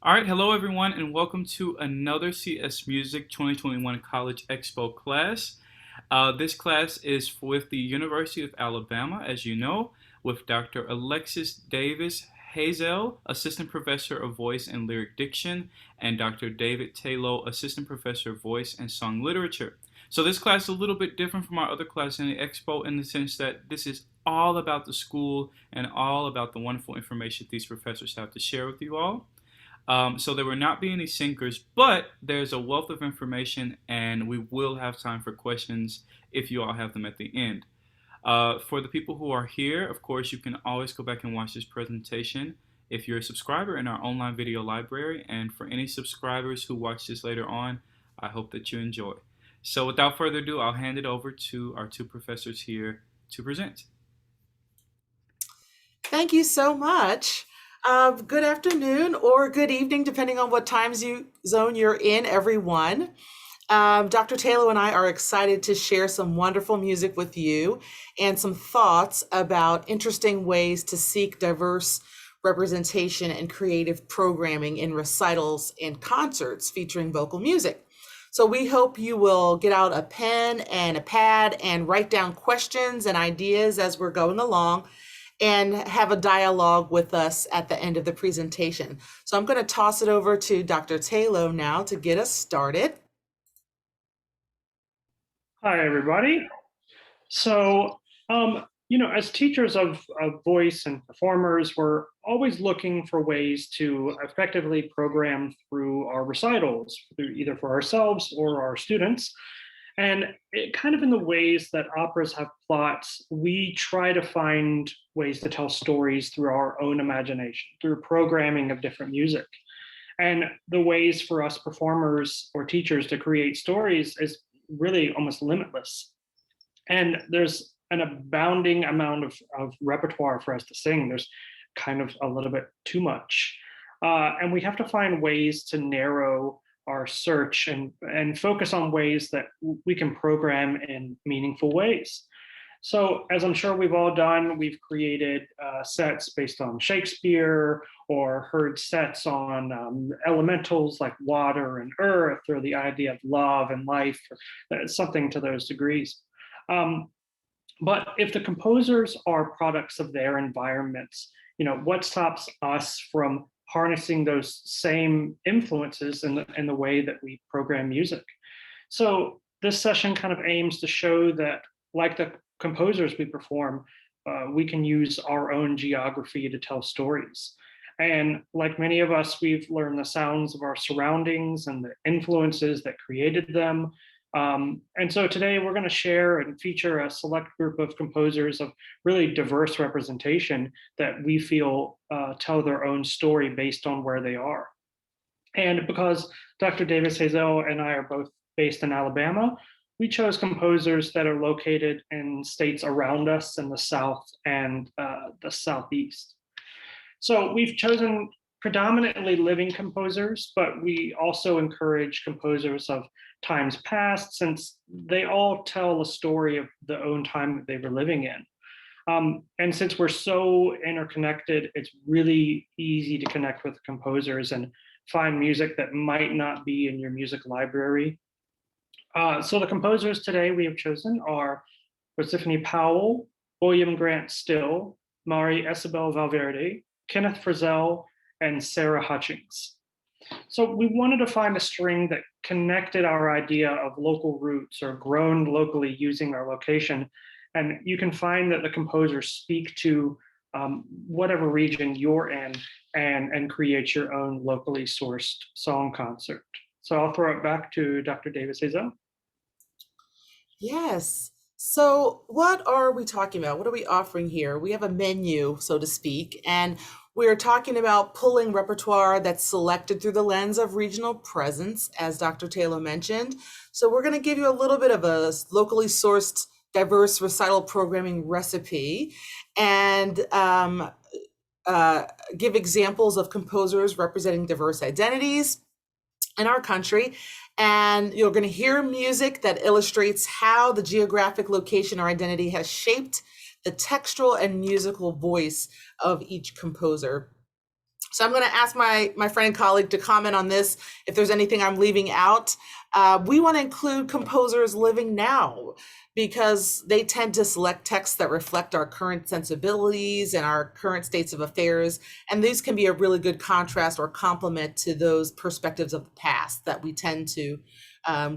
All right, hello everyone, and welcome to another CS Music 2021 College Expo class. This class is with the University of Alabama, as you know, with Dr. Alexis Davis-Hazell, Assistant Professor of Voice and Lyric Diction, and Dr. David Tayloe, Assistant Professor of Voice and Song Literature. So this class is a little bit different from our other class in the Expo in the sense that this is all about the school and all about the wonderful information these professors have to share with you all. So there will not be any sinkers, but there's a wealth of information, and we will have time for questions if you all have them at the end. For the people who are here, of course, you can always go back and watch this presentation if you're a subscriber in our online video library. And for any subscribers who watch this later on, I hope that you enjoy. So without further ado, I'll hand it over to our two professors here to present. Thank you so much. Good afternoon or good evening, depending on what time zone you're in, everyone. Dr. Tayloe and I are excited to share some wonderful music with you and some thoughts about interesting ways to seek diverse representation and creative programming in recitals and concerts featuring vocal music. So we hope you will get out a pen and a pad and write down questions and ideas as we're going along and have a dialogue with us at the end of the presentation. So I'm going to toss it over to Dr. Tayloe now to get us started. Hi, everybody. So, as teachers of voice and performers, we're always looking for ways to effectively program through our recitals, either for ourselves or our students. And kind of in the ways that operas have plots, we try to find ways to tell stories through our own imagination, through programming of different music. And the ways for us performers or teachers to create stories is really almost limitless. And there's an abounding amount of repertoire for us to sing. There's kind of a little bit too much. And we have to find ways to narrow our search and focus on ways that we can program in meaningful ways. So as I'm sure we've all done, we've created sets based on Shakespeare or heard sets on elementals like water and earth, or the idea of love and life, or something to those degrees. But if the composers are products of their environments, what stops us from harnessing those same influences in the way that we program music? So this session kind of aims to show that, like the composers we perform, we can use our own geography to tell stories. And like many of us, we've learned the sounds of our surroundings and the influences that created them. And so today we're going to share and feature a select group of composers of really diverse representation that we feel tell their own story based on where they are. And because Dr. Davis-Hazell and I are both based in Alabama, we chose composers that are located in states around us in the South and the Southeast. So we've chosen predominantly living composers, but we also encourage composers of times past, since they all tell a story of the own time that they were living in. And since we're so interconnected, it's really easy to connect with composers and find music that might not be in your music library. So the composers today we have chosen are Persephone Powell, William Grant Still, Mari Isabel Valverde, Kenneth Frizzell, and Sarah Hutchings. So we wanted to find a string that connected our idea of local roots or grown locally using our location. And you can find that the composers speak to whatever region you're in and create your own locally sourced song concert. So I'll throw it back to Dr. Davis-Hazell. Yes. So what are we talking about? What are we offering here? We have a menu, so to speak, and we're talking about pulling repertoire that's selected through the lens of regional presence, as Dr. Tayloe mentioned. So we're going to give you a little bit of a locally sourced, diverse recital programming recipe and give examples of composers representing diverse identities in our country. And you're going to hear music that illustrates how the geographic location or identity has shaped the textual and musical voice of each composer. So I'm going to ask my friend and colleague to comment on this if there's anything I'm leaving out. We want to include composers living now because they tend to select texts that reflect our current sensibilities and our current states of affairs. And these can be a really good contrast or complement to those perspectives of the past that we tend to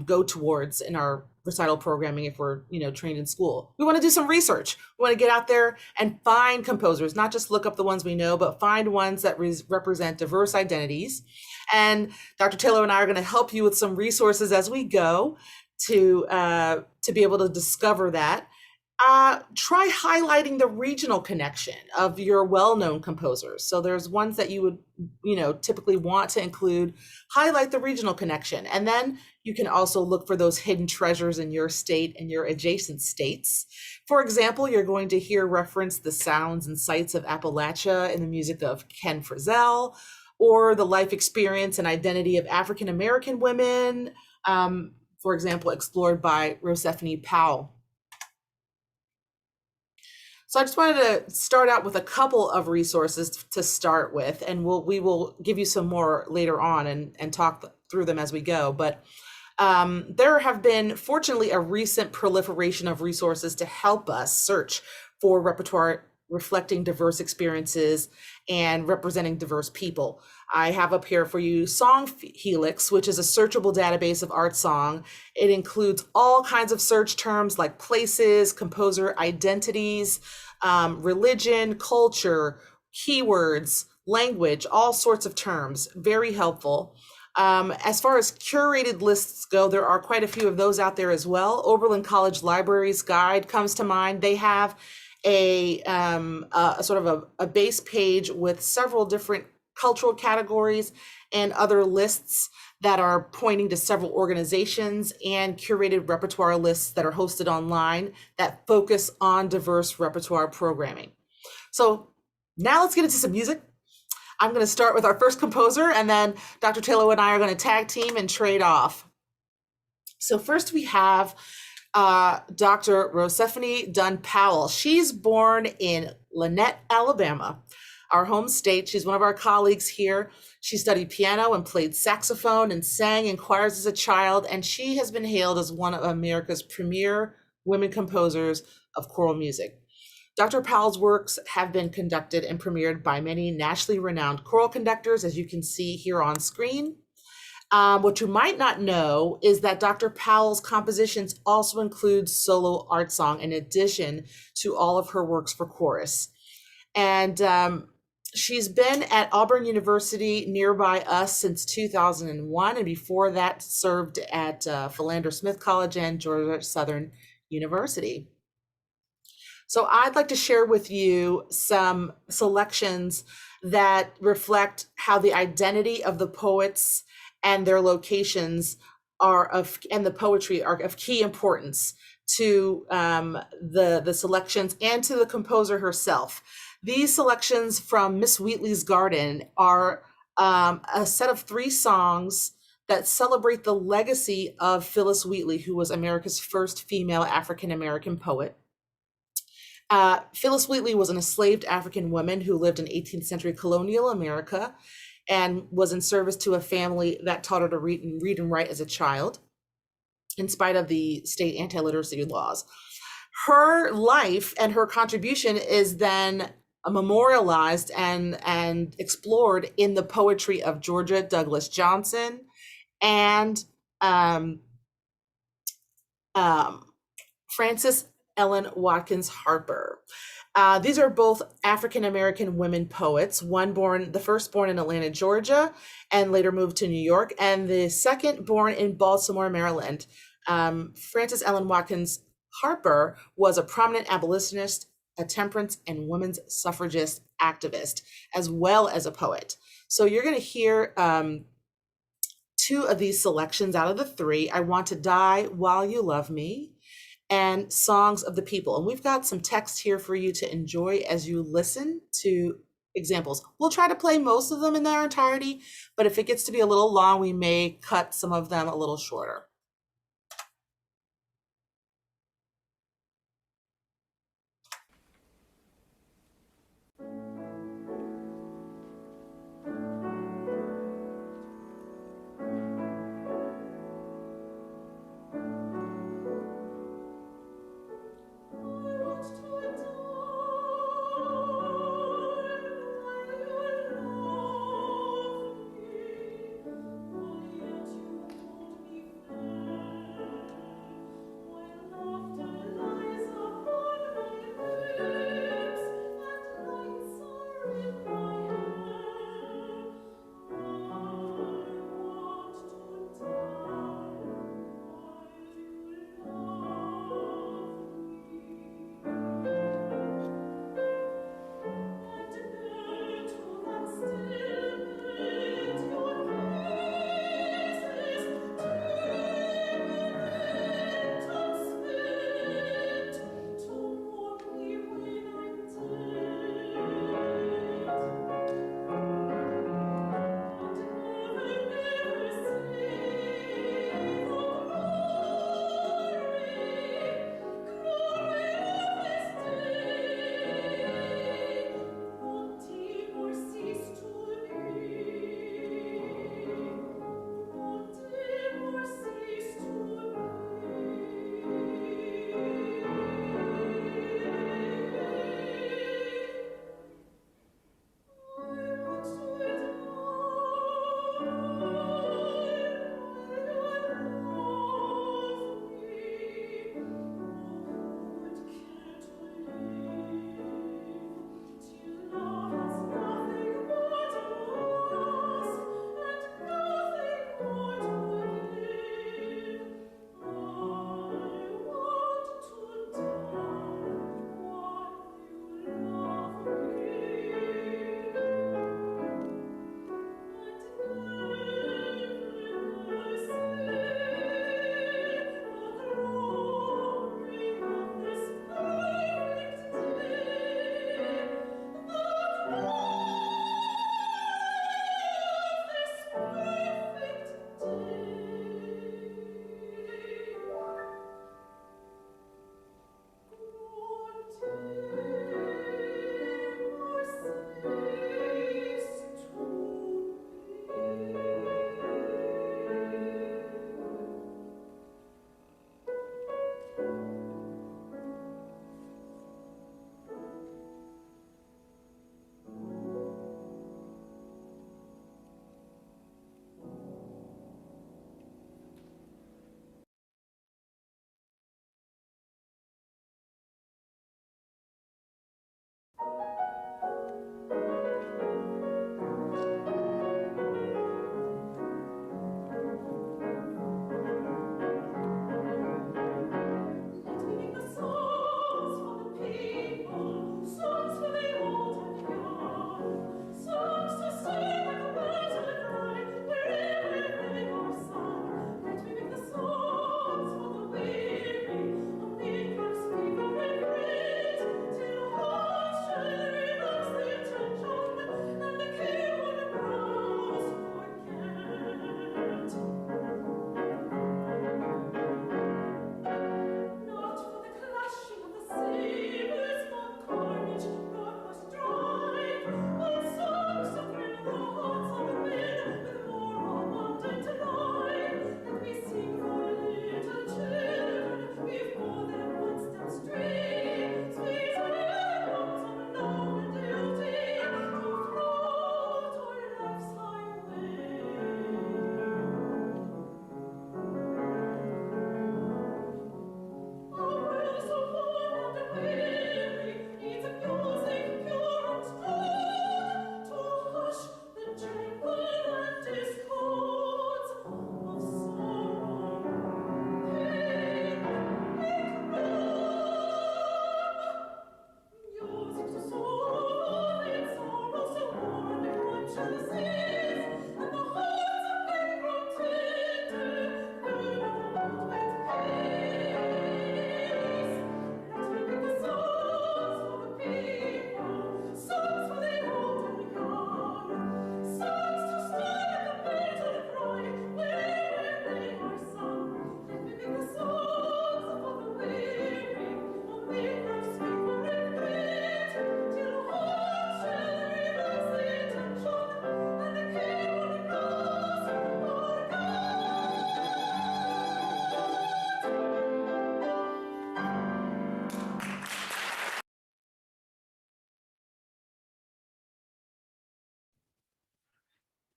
go towards in our recital programming if we're trained in school. We want to do some research. We want to get out there and find composers, not just look up the ones we know, but find ones that represent diverse identities. And Dr. Tayloe and I are going to help you with some resources as we go to be able to discover that. Try highlighting the regional connection of your well-known composers. So there's ones that you would, typically want to include, highlight the regional connection. And then you can also look for those hidden treasures in your state and your adjacent states. For example, you're going to hear reference the sounds and sights of Appalachia in the music of Ken Frizzell, or the life experience and identity of African American women, for example, explored by Rosephine Powell. So I just wanted to start out with a couple of resources to start with, and we will give you some more later on and talk through them as we go. But there have been, fortunately, a recent proliferation of resources to help us search for repertoire reflecting diverse experiences and representing diverse people. I have up here for you Song Helix, which is a searchable database of art song. It includes all kinds of search terms like places, composer identities, religion, culture, keywords, language, all sorts of terms. Very helpful. As far as curated lists go, there are quite a few of those out there as well. Oberlin College Libraries Guide comes to mind. They have a sort of a base page with several different cultural categories and other lists that are pointing to several organizations, and curated repertoire lists that are hosted online that focus on diverse repertoire programming. So now let's get into some music. I'm going to start with our first composer, and then Dr. Tayloe and I are going to tag team and trade off. So first we have Dr. Rosephine Dunn Powell. She's born in Lanett, Alabama, our home state. She's one of our colleagues here. She studied piano and played saxophone and sang in choirs as a child, and she has been hailed as one of America's premier women composers of choral music. Dr. Powell's works have been conducted and premiered by many nationally renowned choral conductors, as you can see here on screen. What you might not know is that Dr. Powell's compositions also include solo art song in addition to all of her works for chorus. And she's been at Auburn University nearby us since 2001, and before that served at Philander Smith College and Georgia Southern University. So I'd like to share with you some selections that reflect how the identity of the poets and their locations and the poetry are of key importance to the selections and to the composer herself. These selections from Miss Wheatley's Garden are a set of 3 songs that celebrate the legacy of Phillis Wheatley, who was America's first female African-American poet. Phillis Wheatley was an enslaved African woman who lived in 18th century colonial America and was in service to a family that taught her to read and write as a child, in spite of the state anti-literacy laws. Her life and her contribution is then memorialized and explored in the poetry of Georgia Douglas Johnson and Frances Ellen Watkins Harper. These are both African-American women poets, the first born in Atlanta, Georgia, and later moved to New York, and the second born in Baltimore, Maryland. Frances Ellen Watkins Harper was a prominent abolitionist, a temperance and women's suffragist activist, as well as a poet. So you're going to hear 2 of these selections out of the 3, I Want to Die While You Love Me, and Songs of the People. And we've got some text here for you to enjoy as you listen to examples. We'll try to play most of them in their entirety, but if it gets to be a little long, we may cut some of them a little shorter.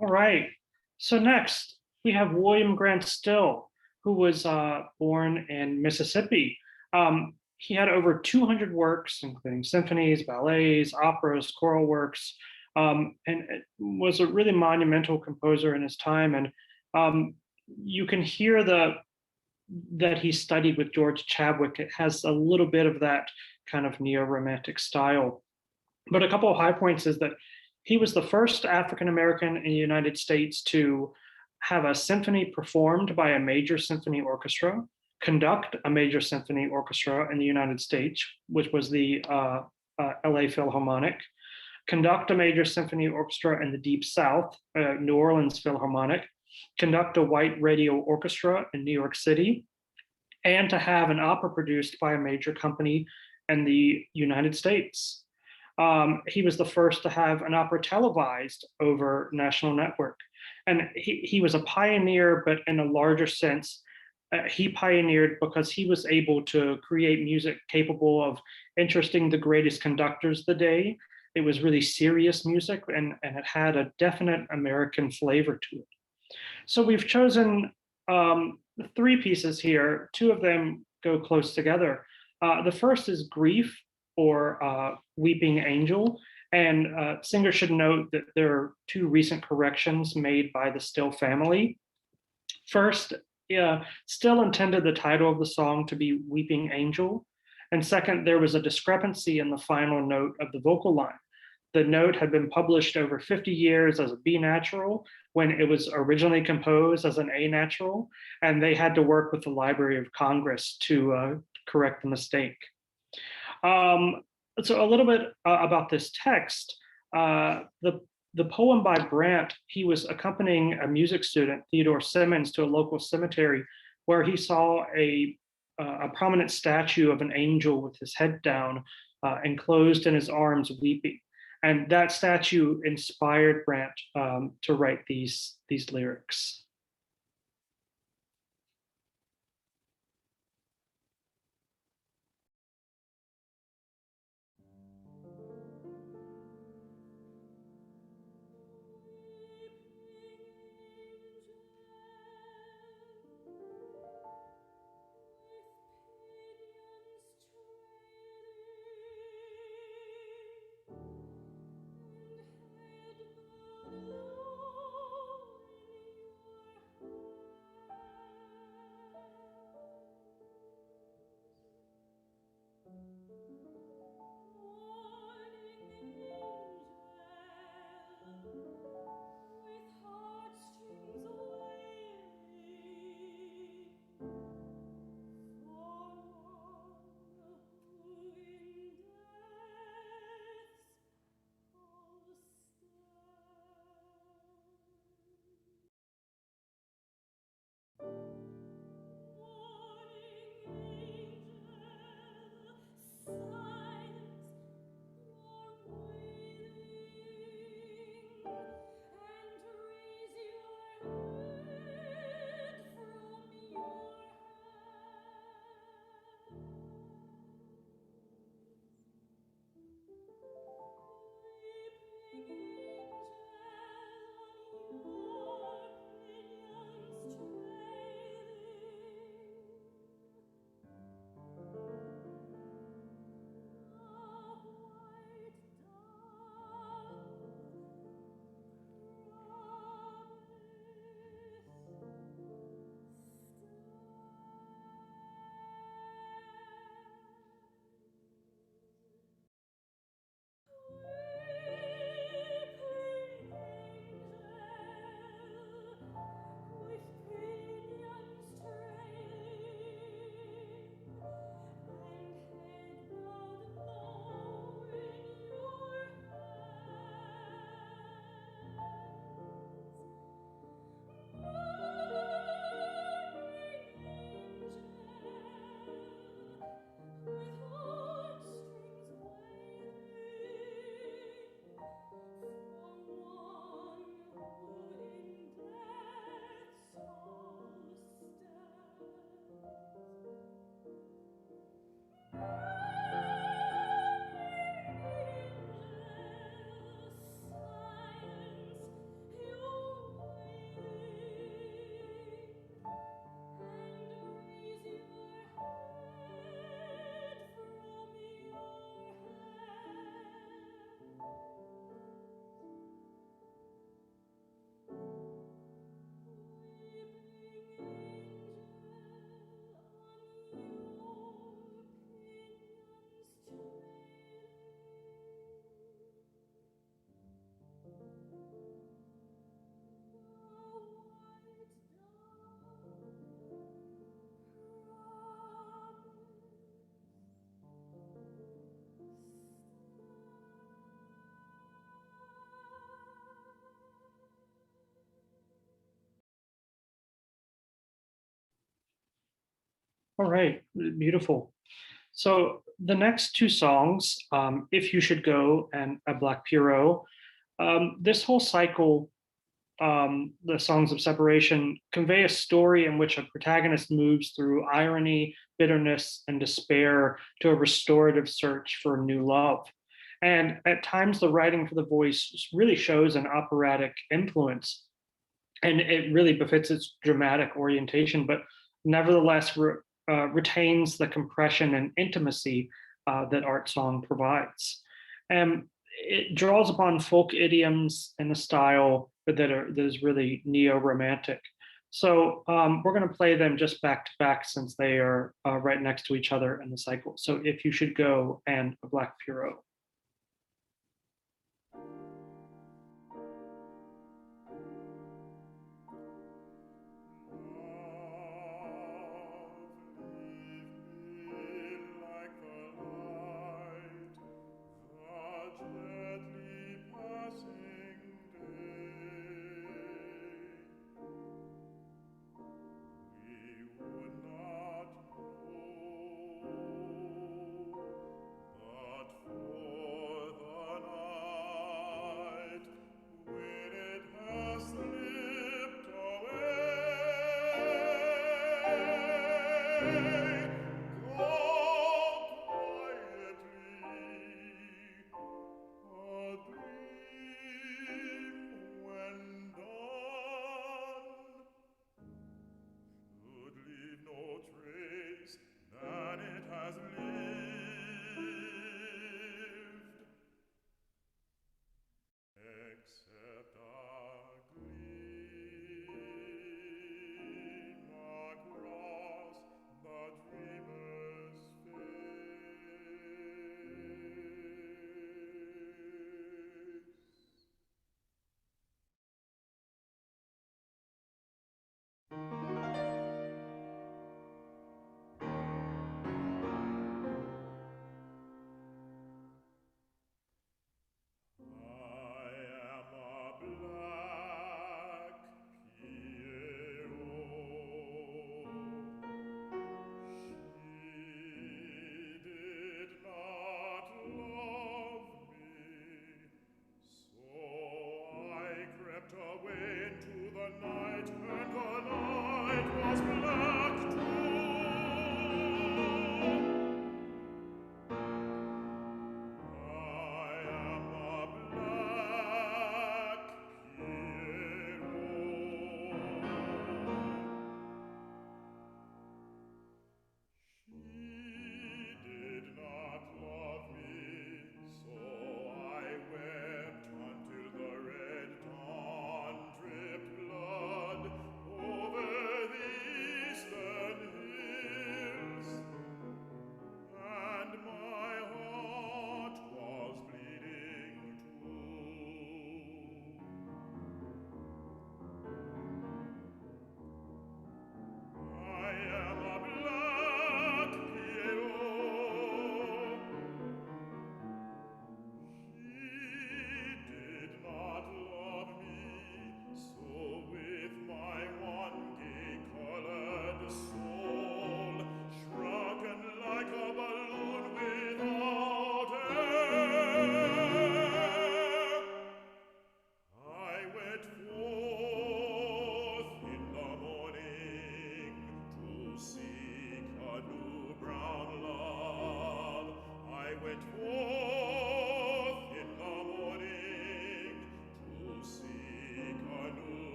All right. So next, we have William Grant Still, who was born in Mississippi. He had over 200 works, including symphonies, ballets, operas, choral works, and was a really monumental composer in his time. And um, you can hear that he studied with George Chadwick. It has a little bit of that kind of neo-romantic style. But a couple of high points is that he was the first African American in the United States to have a symphony performed by a major symphony orchestra, conduct a major symphony orchestra in the United States, which was the LA Philharmonic, conduct a major symphony orchestra in the Deep South, New Orleans Philharmonic, conduct a white radio orchestra in New York City, and to have an opera produced by a major company in the United States. He was the first to have an opera televised over national network. And he was a pioneer, but in a larger sense, he pioneered because he was able to create music capable of interesting the greatest conductors of the day. It was really serious music, and it had a definite American flavor to it. So we've chosen three pieces here. Two of them go close together. The first is Grief, or Weeping Angel. And Singer should note that there are two recent corrections made by the Still family. First, Still intended the title of the song to be Weeping Angel. And second, there was a discrepancy in the final note of the vocal line. The note had been published over 50 years as a B natural when it was originally composed as an A natural, and they had to work with the Library of Congress to correct the mistake. So a little bit about this text. The poem by Brant, he was accompanying a music student, Theodore Simmons, to a local cemetery where he saw a prominent statue of an angel with his head down, enclosed in his arms, weeping. And that statue inspired Brant to write these lyrics. All right, beautiful. So the next two songs, "If You Should Go" and "A Black Pierrot," this whole cycle, the songs of separation, convey a story in which a protagonist moves through irony, bitterness, and despair to a restorative search for new love. And at times, the writing for the voice really shows an operatic influence, and it really befits its dramatic orientation, but nevertheless retains the compression and intimacy that art song provides. And it draws upon folk idioms in a style that is really neo-romantic. So we're going to play them just back to back since they are right next to each other in the cycle. So "If You Should Go" and "A Black Pierrot."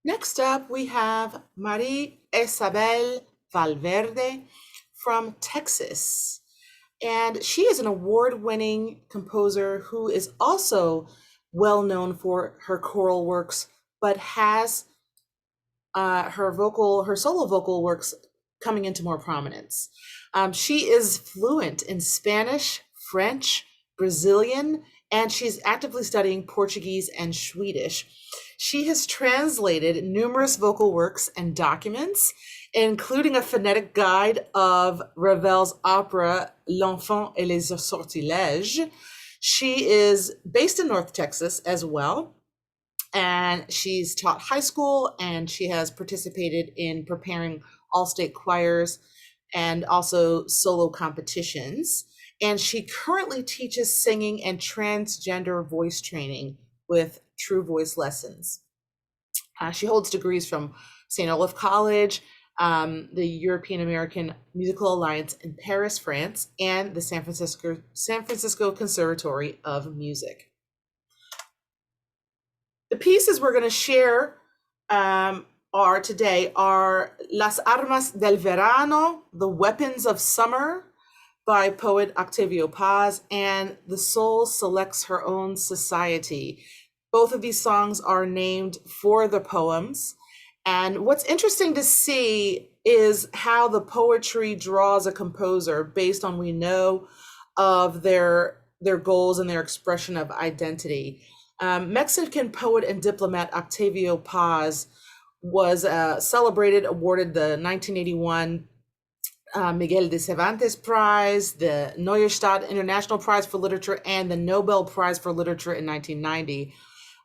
Next up, we have Marie Isabel Valverde from Texas. And she is an award winning composer who is also well known for her choral works but has her solo vocal works coming into more prominence. She is fluent in Spanish, French, Brazilian, and she's actively studying Portuguese and Swedish. She has translated numerous vocal works and documents, including a phonetic guide of Ravel's opera L'Enfant et les Sortilèges. She is based in North Texas as well, and she's taught high school, and she has participated in preparing all state choirs and also solo competitions. And she currently teaches singing and transgender voice training with True Voice Lessons. She holds degrees from St. Olaf College, the European American Musical Alliance in Paris, France, and the San Francisco Conservatory of Music. The pieces we're going to share today are Las Armas del Verano, The Weapons of Summer, by poet Octavio Paz, and The Soul Selects Her Own Society. Both of these songs are named for the poems. And what's interesting to see is how the poetry draws a composer based on we know of their goals and their expression of identity. Mexican poet and diplomat Octavio Paz was celebrated, awarded the 1981 Miguel de Cervantes Prize, the Neustadt International Prize for Literature, and the Nobel Prize for Literature in 1990.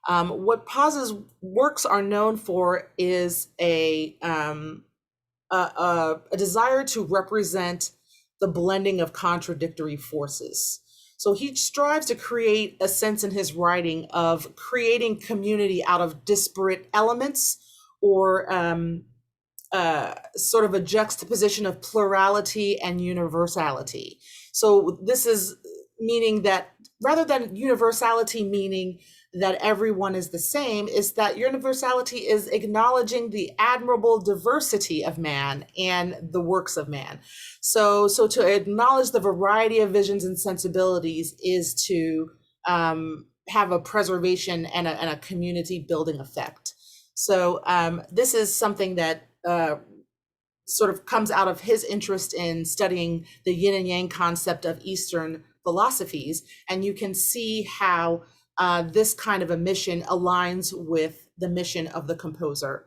What Paz's works are known for is a desire to represent the blending of contradictory forces. So he strives to create a sense in his writing of creating community out of disparate elements, or sort of a juxtaposition of plurality and universality. So this is meaning that rather than universality meaning that everyone is the same, is that universality is acknowledging the admirable diversity of man and the works of man. So to acknowledge the variety of visions and sensibilities is to have a preservation and a community building effect. So this is something that sort of comes out of his interest in studying the yin and yang concept of Eastern philosophies. And you can see how this kind of a mission aligns with the mission of the composer.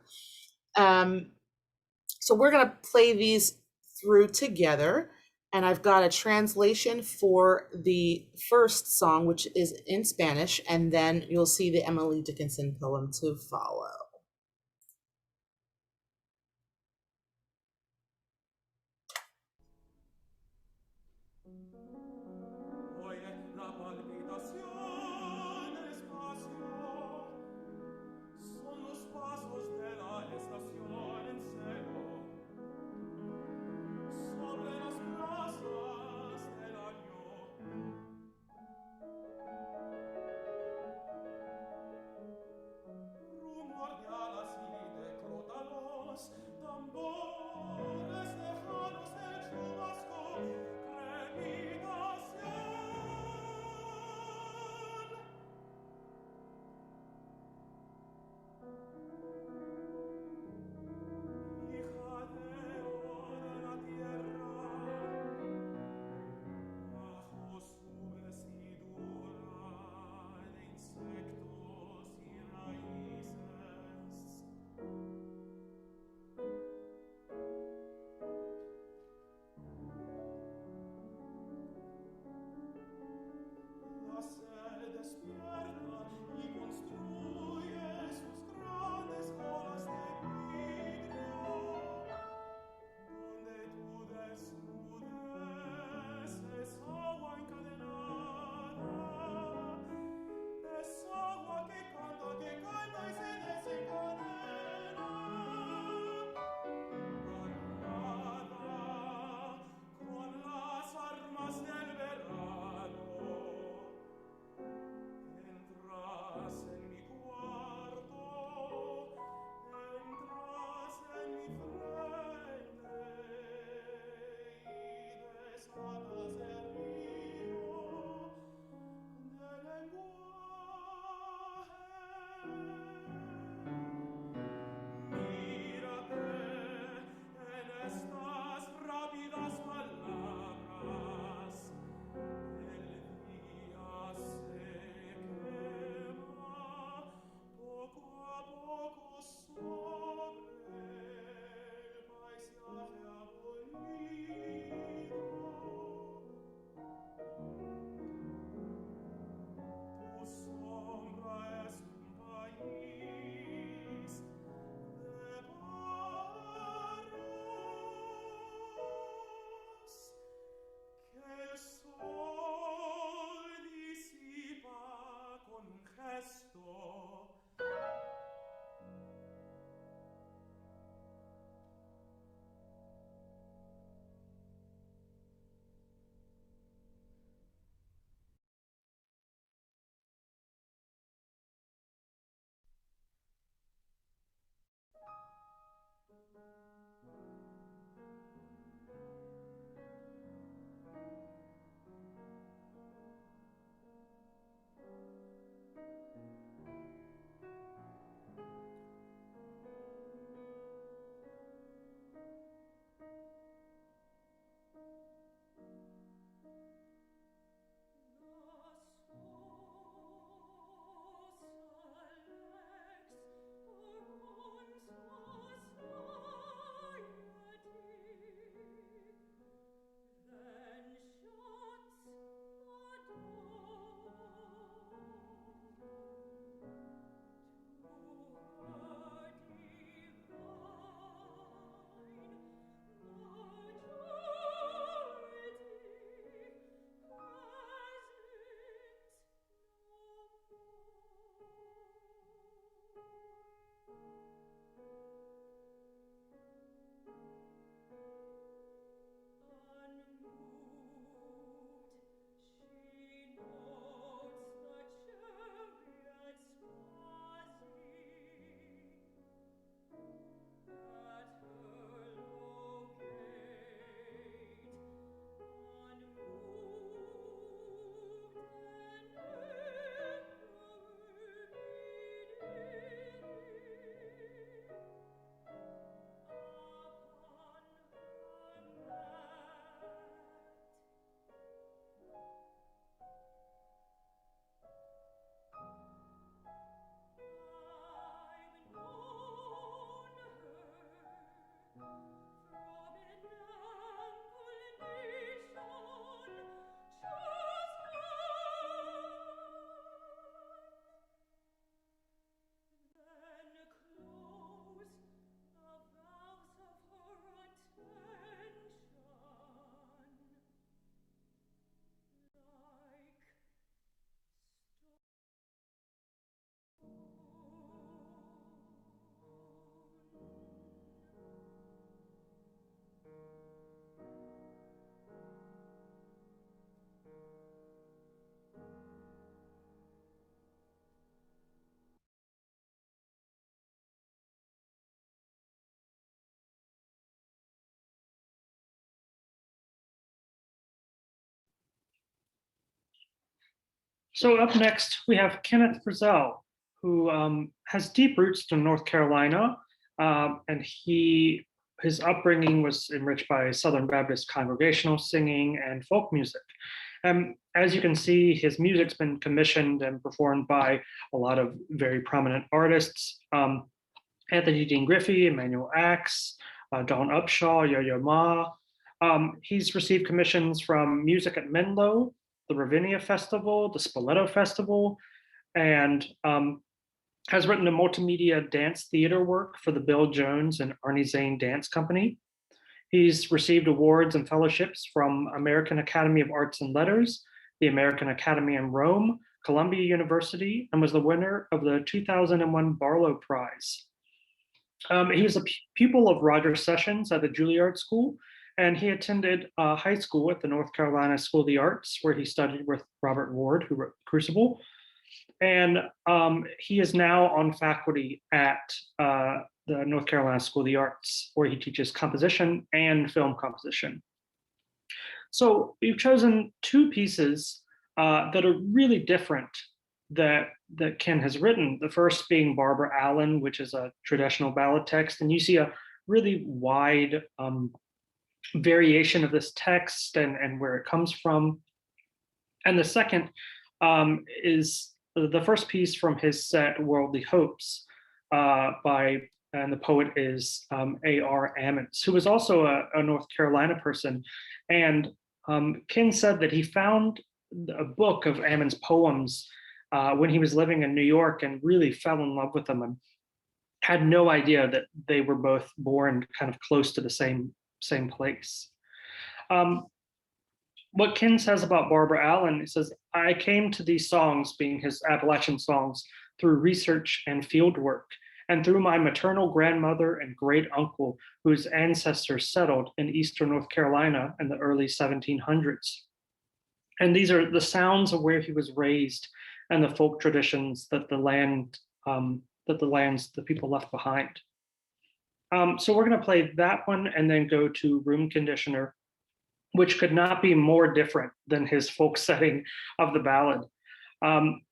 So we're going to play these through together. And I've got a translation for the first song, which is in Spanish, and then you'll see the Emily Dickinson poem to follow. So up next, we have Kenneth Frizzell, who has deep roots to North Carolina, and his upbringing was enriched by Southern Baptist congregational singing and folk music. As you can see, his music's been commissioned and performed by a lot of very prominent artists. Anthony Dean Griffey, Emmanuel Axe, Dawn Upshaw, Yo-Yo Ma. He's received commissions from Music at Menlo, the Ravinia Festival, the Spoleto Festival, and has written a multimedia dance theater work for the Bill Jones and Arnie Zane Dance Company. He's received awards and fellowships from American Academy of Arts and Letters, the American Academy in Rome, Columbia University, and was the winner of the 2001 Barlow Prize. He was a pupil of Roger Sessions at the Juilliard School, and he attended high school at the North Carolina School of the Arts, where he studied with Robert Ward, who wrote Crucible. And he is now on faculty at the North Carolina School of the Arts, where he teaches composition and film composition. So we've chosen two pieces that are really different that Ken has written. The first being Barbara Allen, which is a traditional ballad text, and you see a really wide variation of this text and where it comes from. And the second is the first piece from his set Worldly Hopes and the poet is A.R. Ammons, who was also a North Carolina person. And Ken said that he found a book of Ammons' poems when he was living in New York and really fell in love with them and had no idea that they were both born kind of close to the same place. What Ken says about Barbara Allen, he says, I came to these songs, being his Appalachian songs, through research and field work, and through my maternal grandmother and great uncle, whose ancestors settled in eastern North Carolina in the early 1700s. And these are the sounds of where he was raised and the folk traditions that the people left behind. So we're going to play that one and then go to Room Conditioner, which could not be more different than his folk setting of the ballad.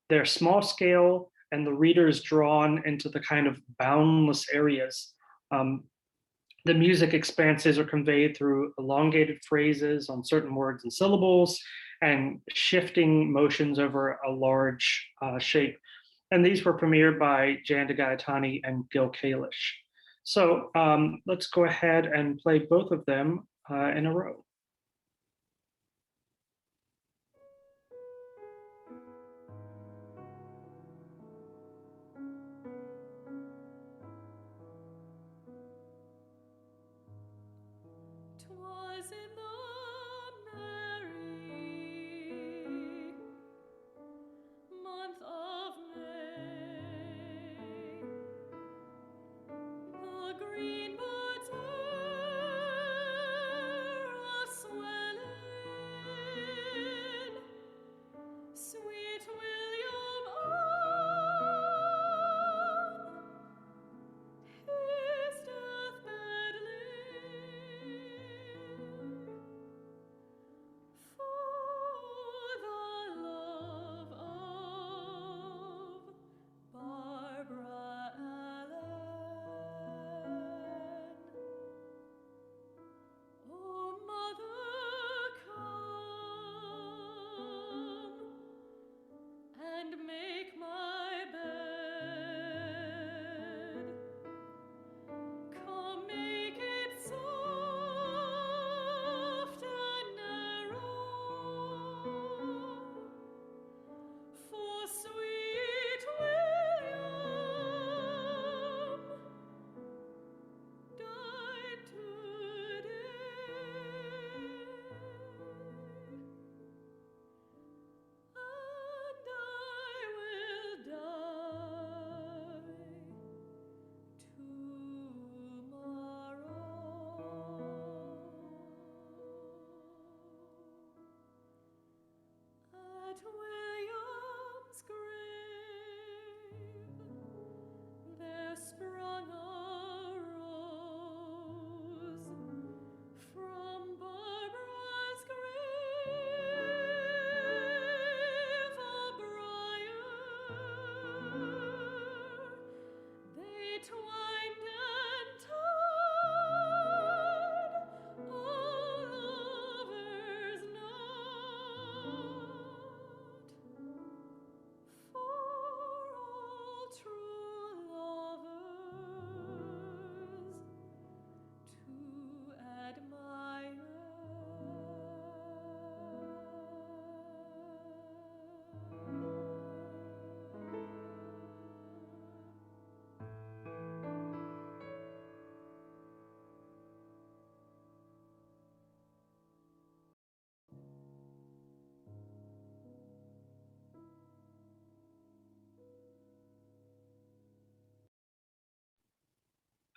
They're small scale, and the reader is drawn into the kind of boundless areas. The music expanses are conveyed through elongated phrases on certain words and syllables, and shifting motions over a large shape. And these were premiered by Jan DeGaetani and Gil Kalish. So let's go ahead and play both of them in a row.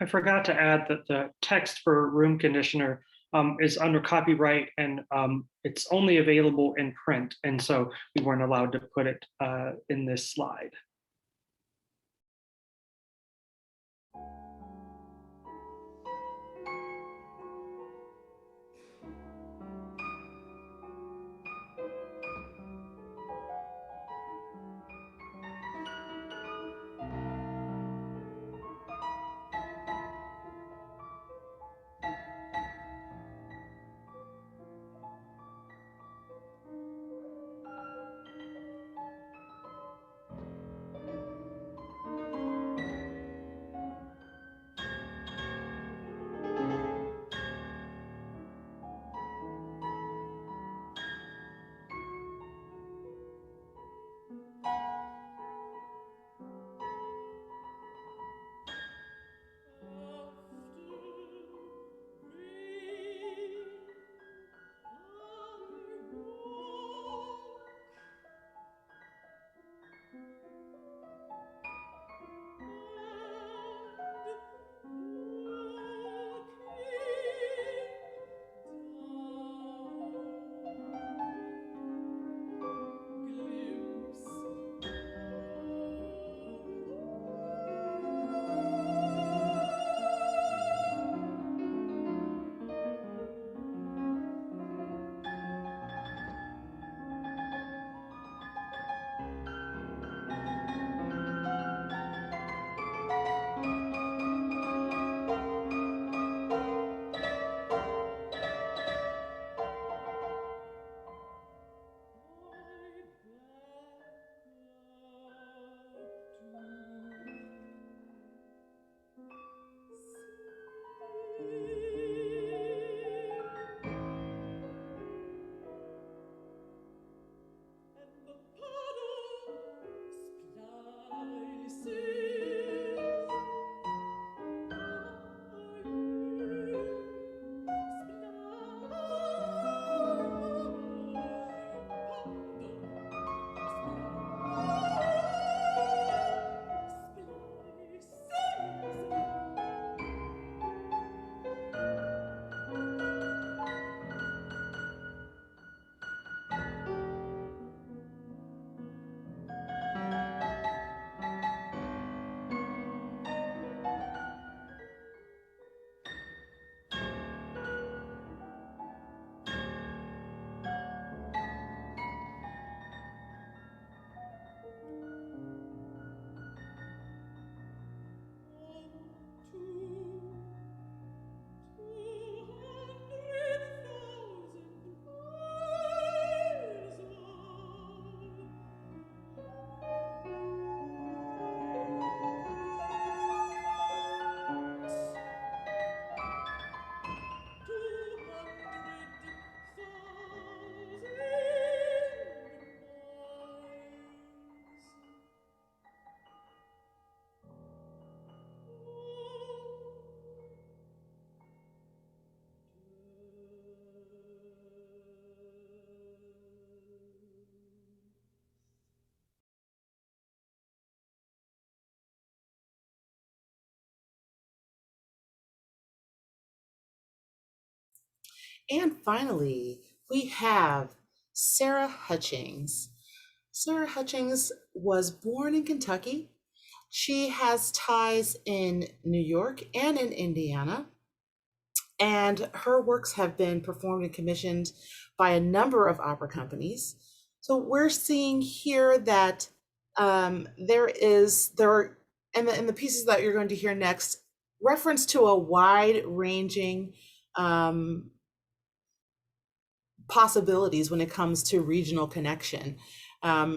I forgot to add that the text for Room Conditioner is under copyright, and it's only available in print. And so we weren't allowed to put it in this slide. And finally, we have Sarah Hutchings. Sarah Hutchings was born in Kentucky. She has ties in New York and in Indiana, and her works have been performed and commissioned by a number of opera companies. So we're seeing here that there are in the pieces that you're going to hear next reference to a wide ranging um, possibilities when it comes to regional connection.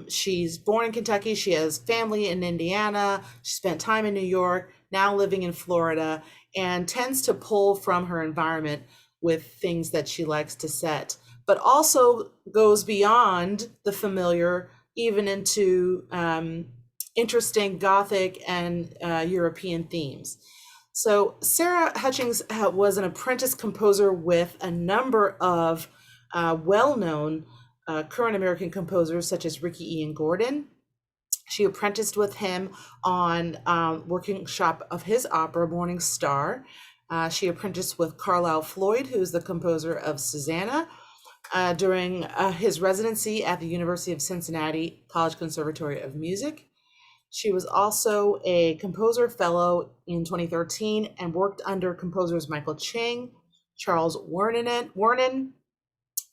She's born in Kentucky. She has family in Indiana. She spent time in New York, now living in Florida, and tends to pull from her environment with things that she likes to set, but also goes beyond the familiar, even into interesting Gothic and European themes. So Sarah Hutchings was an apprentice composer with a number of well-known current American composers such as Ricky Ian Gordon. She apprenticed with him on working shop of his opera, Morning Star. She apprenticed with Carlisle Floyd, who's the composer of Susanna, during his residency at the University of Cincinnati College Conservatory of Music. She was also a composer fellow in 2013 and worked under composers Michael Chang, Charles Wernin,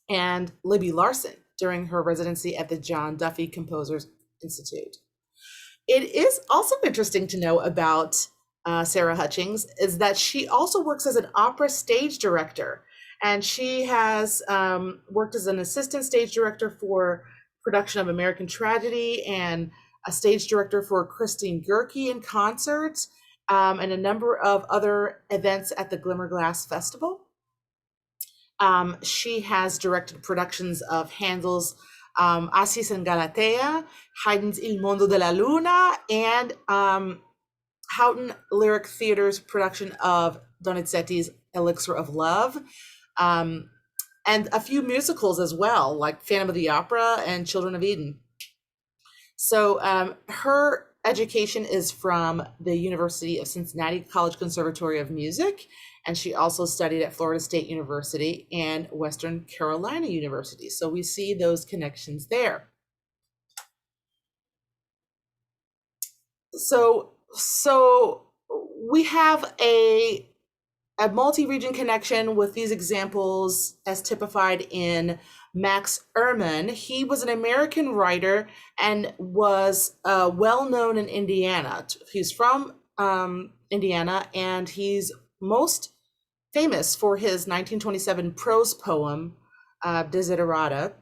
and Libby Larsen during her residency at the John Duffy Composers Institute. It is also interesting to know about Sarah Hutchings is that she also works as an opera stage director, and she has worked as an assistant stage director for production of American Tragedy and a stage director for Christine Goerke in concert, and a number of other events at the Glimmerglass Festival. She has directed productions of Handel's Acis and Galatea, Haydn's Il Mondo della Luna, and Houghton Lyric Theater's production of Donizetti's Elixir of Love, um, and a few musicals as well, like Phantom of the Opera and Children of Eden. So her education is from the University of Cincinnati College Conservatory of Music, and she also studied at Florida State University and Western Carolina University. So we see those connections there. So we have a multi-region connection with these examples as typified in Max Ehrman. He was an American writer and was well known in Indiana. He's from Indiana, and he's most famous for his 1927 prose poem, Desiderata.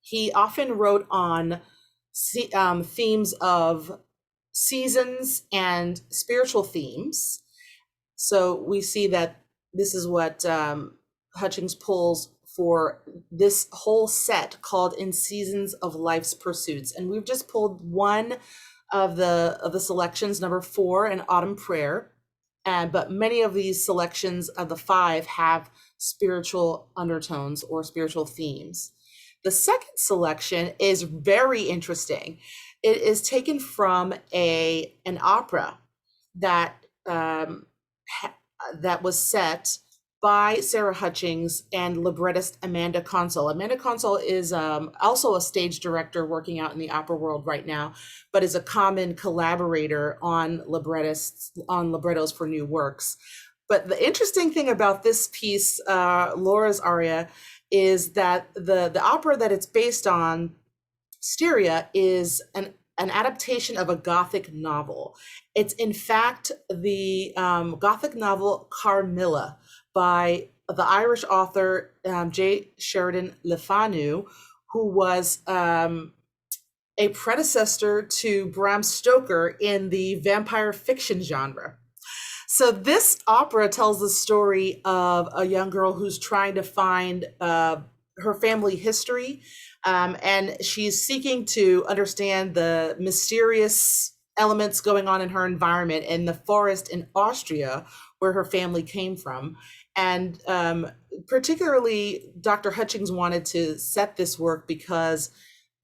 He often wrote on themes of seasons and spiritual themes. So we see that this is what Hutchings pulls for this whole set called In Seasons of Life's Pursuits. And we've just pulled one of the selections, number 4, an Autumn Prayer. But many of these selections of the 5 have spiritual undertones or spiritual themes. The second selection is very interesting. It is taken from an opera that that was set by Sarah Hutchings and librettist Amanda Consul. Amanda Consul is also a stage director working out in the opera world right now, but is a common collaborator on librettos for new works. But the interesting thing about this piece, Laura's aria, is that the opera that it's based on, Styria, is an adaptation of a Gothic novel. It's in fact the Gothic novel Carmilla by the Irish author J. Sheridan Le Fanu, who was a predecessor to Bram Stoker in the vampire fiction genre. So this opera tells the story of a young girl who's trying to find her family history, and she's seeking to understand the mysterious elements going on in her environment in the forest in Austria, where her family came from. And particularly, Dr. Hutchings wanted to set this work because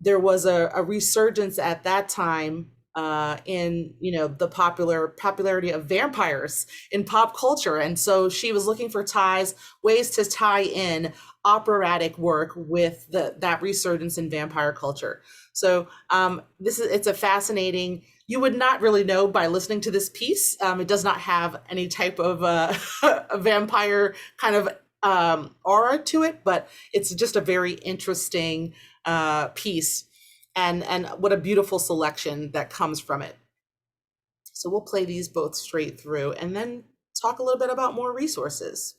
there was a resurgence at that time in the popularity of vampires in pop culture, and so she was looking for ways to tie in operatic work with that resurgence in vampire culture. So it's a fascinating. You would not really know by listening to this piece. It does not have any type of a vampire kind of aura to it, but it's just a very interesting piece, and what a beautiful selection that comes from it. So we'll play these both straight through and then talk a little bit about more resources.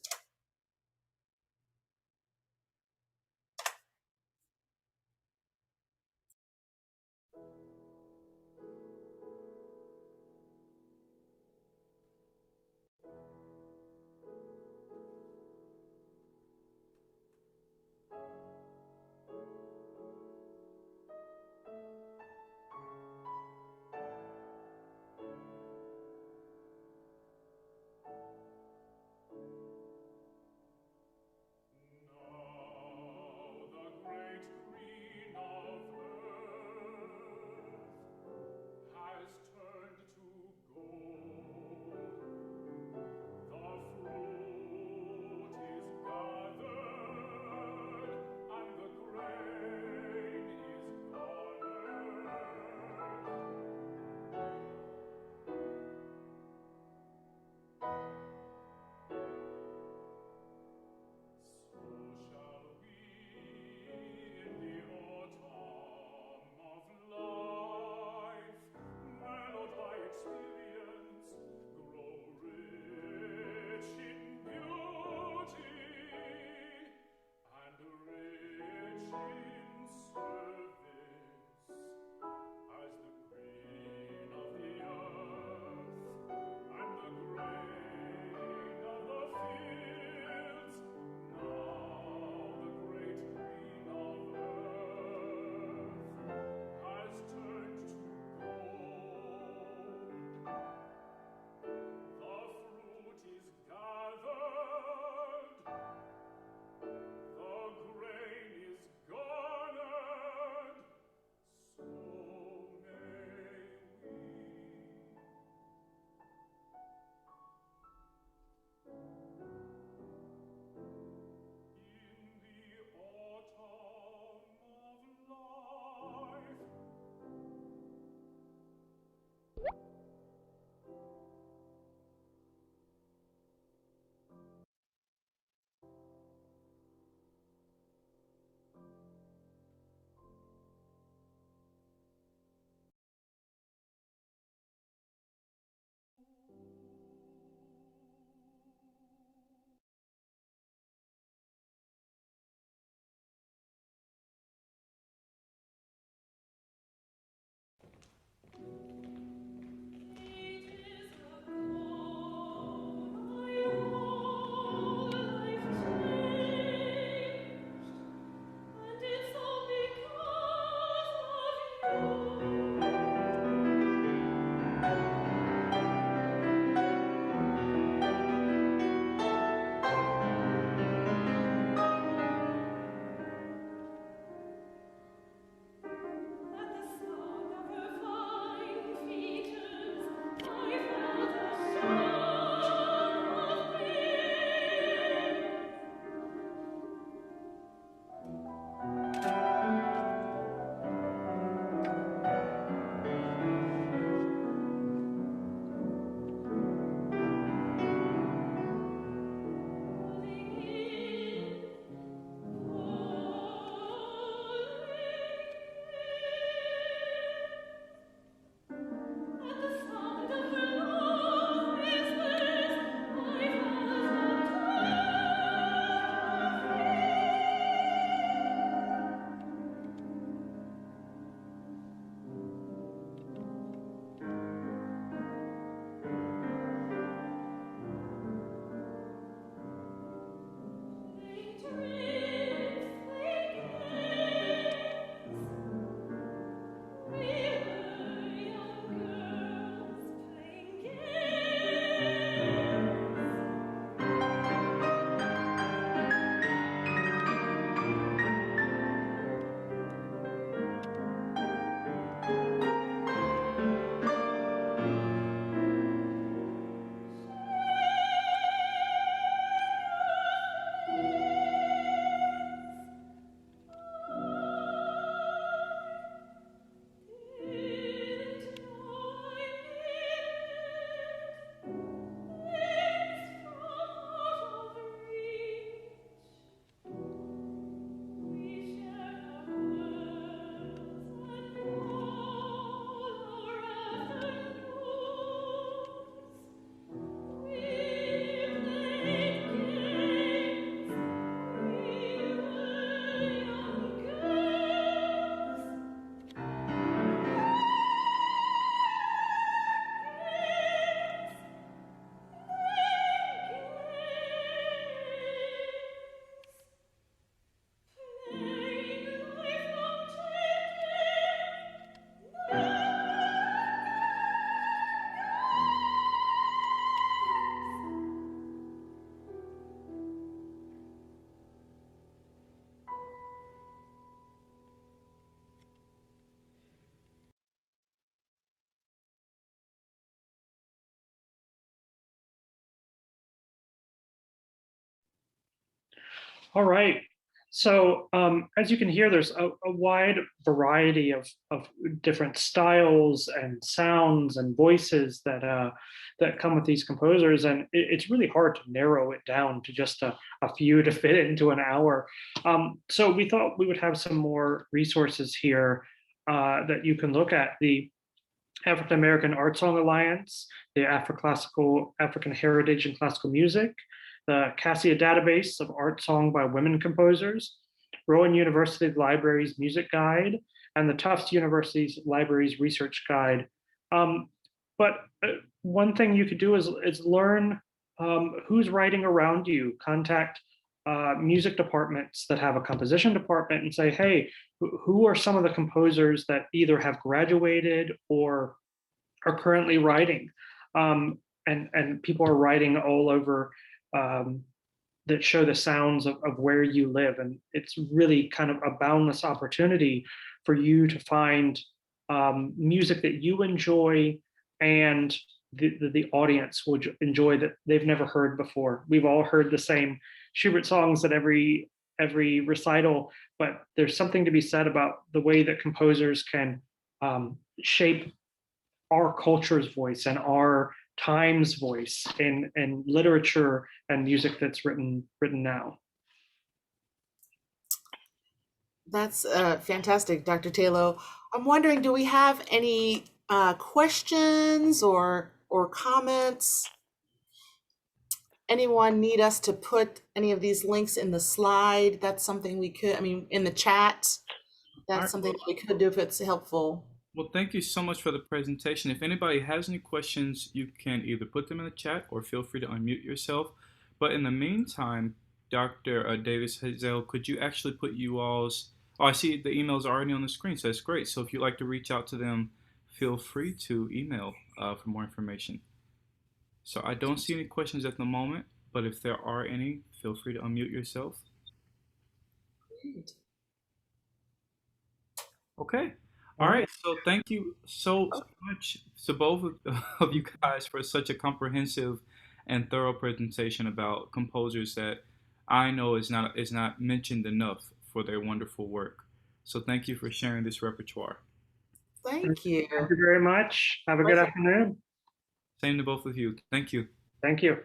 All right. So as you can hear, there's a wide variety of different styles and sounds and voices that come with these composers, and it's really hard to narrow it down to just a few to fit into an hour. So we thought we would have some more resources here that you can look at. The African American Art Song Alliance, the Afro-Classical African Heritage and Classical Music, the Cassia Database of Art Song by Women Composers, Rowan University Libraries Music Guide, and the Tufts University's Libraries Research Guide. Um, but one thing you could do is learn who's writing around you. Contact music departments that have a composition department and say, hey, who are some of the composers that either have graduated or are currently writing? And people are writing all over that show the sounds of where you live. And it's really kind of a boundless opportunity for you to find music that you enjoy and the audience will enjoy that they've never heard before. We've all heard the same Schubert songs at every recital, but there's something to be said about the way that composers can shape our culture's voice and our time's voice in literature and music that's written now. That's fantastic, Dr. Tayloe. I'm wondering, do we have any questions or comments? Anyone need us to put any of these links in the slide? That's something we could, I mean, in the chat. All That's right. something that we could do if it's helpful. Well, thank you so much for the presentation. If anybody has any questions, you can either put them in the chat or feel free to unmute yourself. But in the meantime, Dr. Davis-Hazell, could you actually put you all's, oh, I see the emails are already on the screen, so that's great. So if you'd like to reach out to them, feel free to email for more information. So I don't see any questions at the moment, but if there are any, feel free to unmute yourself. Great. Okay. All All right. right. So thank you so Oh, much to both of you guys for such a comprehensive and thorough presentation about composers that I know is not mentioned enough for their wonderful work. So thank you for sharing this repertoire. thank you. Thank you very much. Have a good Pleasure. afternoon. Same to both of you. Thank you. Thank you.